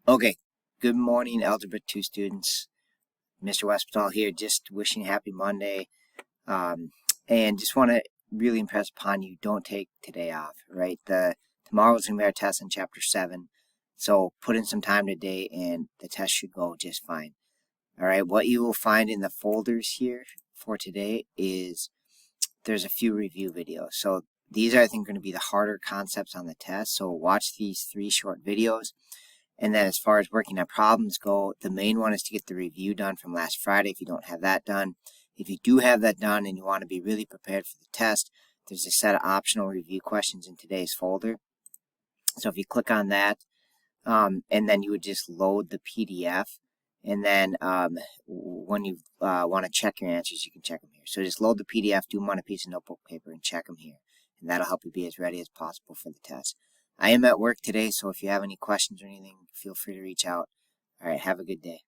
Okay, good morning, Algebra 2 students. Mr. Westphal here, just wishing you a happy Monday. And just want to really impress upon you, don't take today off, right? Tomorrow's going to be our test on Chapter 7, so put in some time today and the test should go just fine. All right, what you will find in the folders here for today is there's a few review videos. So these are, I think, going to be the harder concepts on the test, so watch these 3 short videos. And then as far as working on problems go, the main one is to get the review done from last Friday if you don't have that done. If you do have that done and you want to be really prepared for the test, there's a set of optional review questions in today's folder. So if you click on that, and then you would just load the PDF. And then when you want to check your answers, you can check them here. So just load the PDF, do them on a piece of notebook paper, and check them here. And that'll help you be as ready as possible for the test. I am at work today, so if you have any questions or anything, feel free to reach out. All right, have a good day.